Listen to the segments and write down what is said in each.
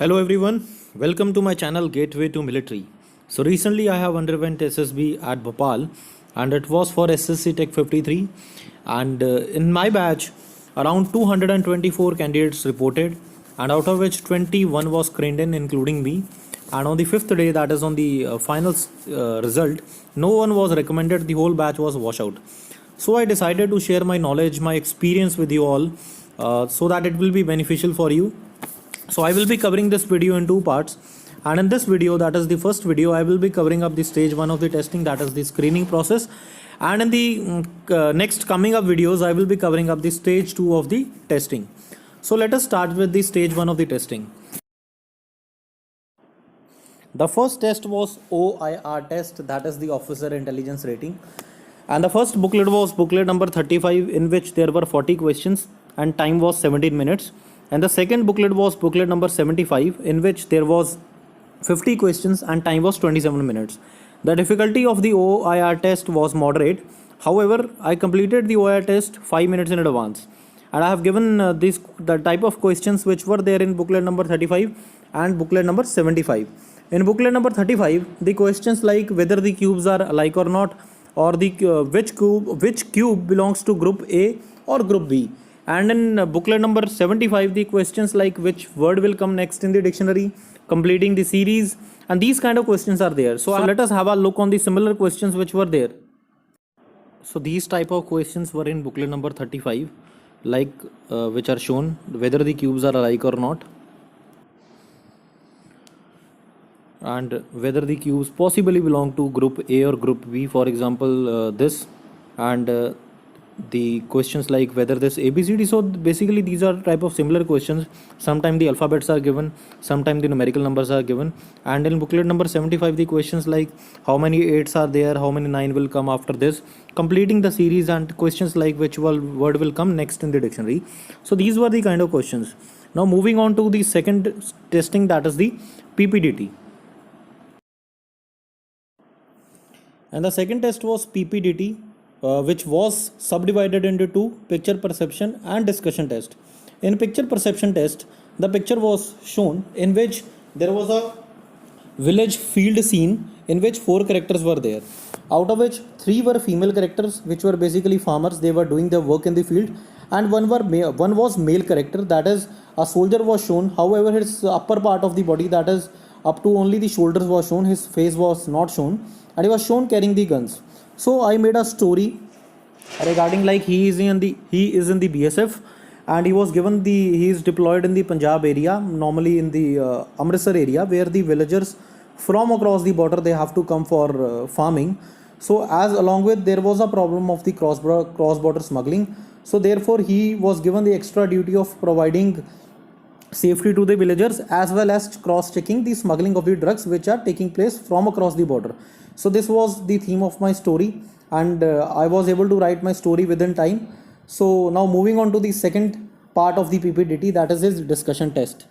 Hello everyone, welcome to my channel Gateway to Military. So recently I have underwent SSB at Bhopal and it was for SSC Tech 53 and in my batch around 224 candidates reported and out of which 21 was screened in including me, and on the fifth day, that is on the final result, no one was recommended, the whole batch was washed out. So I decided to share my knowledge, my experience with you all, so that it will be beneficial for you. So I will be covering this video in two parts, and in this video, that is the first video, I will be covering up the stage 1 of the testing, that is the screening process, and in the next coming up videos I will be covering up the stage 2 of the testing. So let us start with the stage 1 of the testing. The first test was OIR test, that is the Officer Intelligence Rating, and the first booklet was booklet number 35, in which there were 40 questions and time was 17 minutes. And the second booklet was booklet number 75, in which there was 50 questions and time was 27 minutes. The difficulty of the OIR test was moderate. However, I completed the OIR test 5 minutes in advance, and I have given the type of questions which were there in booklet number 35 and booklet number 75. In booklet number 35, the questions like whether the cubes are alike or not, or the which cube belongs to group A or group B. And in booklet number 75, the questions like which word will come next in the dictionary, completing the series, and these kind of questions are there. So let us have a look on the similar questions which were there. So these type of questions were in booklet number 35, like which are shown, whether the cubes are alike or not, and whether the cubes possibly belong to group A or group B, for example this, and the questions like whether this ABCD. So basically these are type of similar questions. Sometimes the alphabets are given, sometimes the numerical numbers are given. And in booklet number 75, the questions like how many 8s are there, how many 9 will come after this, completing the series, and questions like which word will come next in the dictionary. So these were the kind of questions. Now moving on to the second testing, that is the PPDT. And the second test was PPDT, which was subdivided into two: picture perception and discussion test. In picture perception test, the picture was shown in which there was a village field scene in which 4 characters were there, out of which 3 were female characters, which were basically farmers. They were doing their work in the field, and one was male character, that is a soldier was shown. However, his upper part of the body, that is up to only the shoulders, was shown. His face was not shown, and he was shown carrying the guns. So I made a story regarding like he is in the BSF, and he is deployed in the Punjab area, normally in the Amritsar area, where the villagers from across the border, they have to come for farming. So as along with there was a problem of the cross border smuggling, so therefore he was given the extra duty of providing safety to the villagers, as well as cross checking the smuggling of the drugs which are taking place from across the border. So this was the theme of my story, and I was able to write my story within time. So now moving on to the second part of the PPDT, that is his discussion test.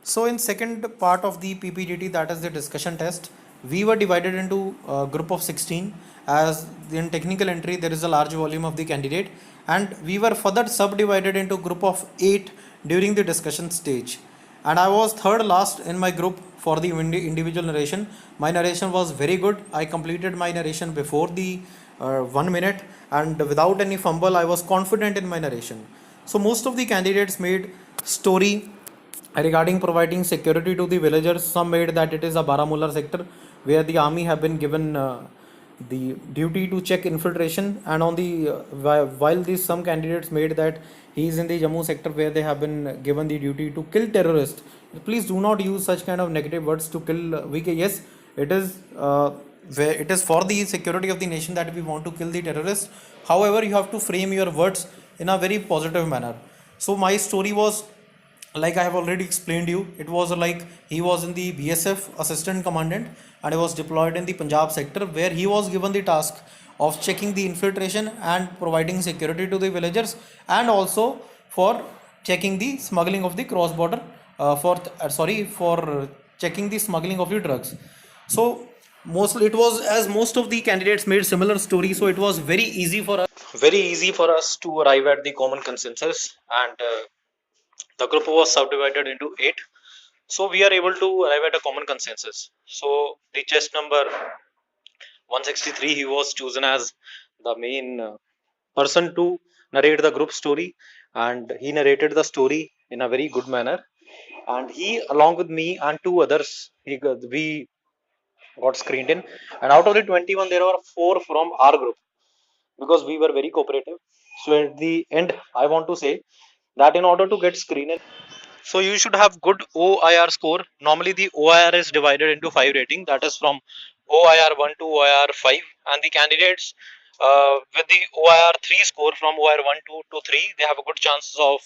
So in second part of the PPDT, that is the discussion test, we were divided into a group of 16, as in technical entry there is a large volume of the candidate, and we were further subdivided into group of 8 during the discussion stage. And I was third last in my group for the individual narration. My narration was very good. I completed my narration before the 1 minute, and without any fumble, I was confident in my narration. So most of the candidates made story regarding providing security to the villagers. Some made that it is a Baramulla sector where the army have been given the duty to check infiltration, and on the while these some candidates made that he is in the Jammu sector where they have been given the duty to kill terrorists. Please do not use such kind of negative words to kill. Yes, it is for the security of the nation that we want to kill the terrorists. However, you have to frame your words in a very positive manner. So my story was, like I have already explained you, it was like he was in the BSF assistant commandant, and he was deployed in the Punjab sector, where he was given the task of checking the infiltration and providing security to the villagers, and also for checking the smuggling of the cross border for checking the smuggling of the drugs. So mostly it was, as most of the candidates made similar stories, so it was very easy for us to arrive at the common consensus, and The group was subdivided into 8. So we are able to arrive at a common consensus. So the chest number 163, he was chosen as the main person to narrate the group story, and he narrated the story in a very good manner. And he, along with me and two others, we got screened in. And out of the 21, there were four from our group because we were very cooperative. So at the end, I want to say that in order to get screened in, so you should have good OIR score. Normally, the OIR is divided into 5 rating. That is from OIR 1 to OIR 5, and the candidates with the OIR 3 score from OIR 1 to 3, they have a good chances of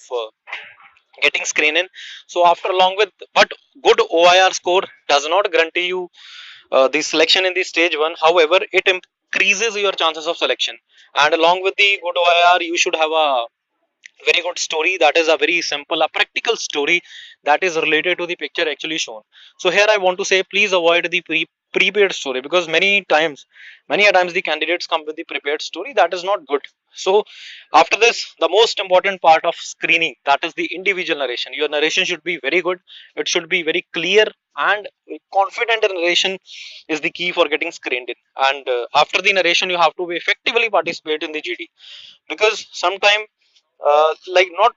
getting screen in. So after along with, but good OIR score does not guarantee you the selection in the stage one. However, it increases your chances of selection. And along with the good OIR, you should have a very good story that is a very simple, a practical story that is related to the picture actually shown. So here I want to say, please avoid the prepared story, because many a times the candidates come with the prepared story that is not good. So after this, the most important part of screening, that is the individual narration. Your narration should be very good, it should be very clear, and confident narration is the key for getting screened in. And after the narration, you have to effectively participate in the GD, because sometimes like not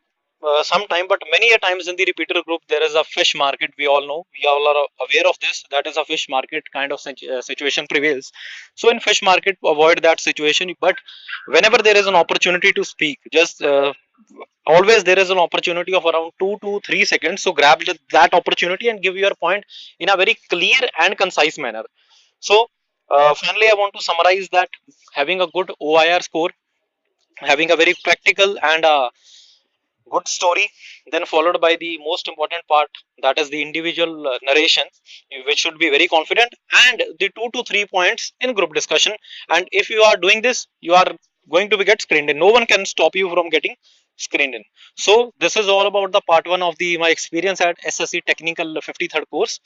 sometime, but many a times in the repeater group there is a fish market. We all know, we all are aware of this, that is a fish market kind of situation prevails. So in fish market, avoid that situation. But whenever there is an opportunity to speak, just always there is an opportunity of around 2 to 3 seconds, so grab that opportunity and give your point in a very clear and concise manner. So finally, I want to summarize that having a good OIR score, having a very practical and good story, then followed by the most important part, that is the individual narration, which should be very confident, and the 2 to 3 points in group discussion. And if you are doing this, you are going to be get screened in. No one can stop you from getting screened in. So this is all about the part one of the my experience at SSC technical 53rd course,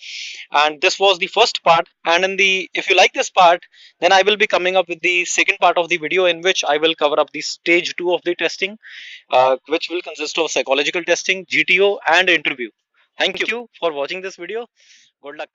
and this was the first part. And in the, if you like this part, then I will be coming up with the second part of the video, in which I will cover up the stage 2 of the testing, which will consist of psychological testing, GTO, and interview. Thank you for watching this video. Good luck.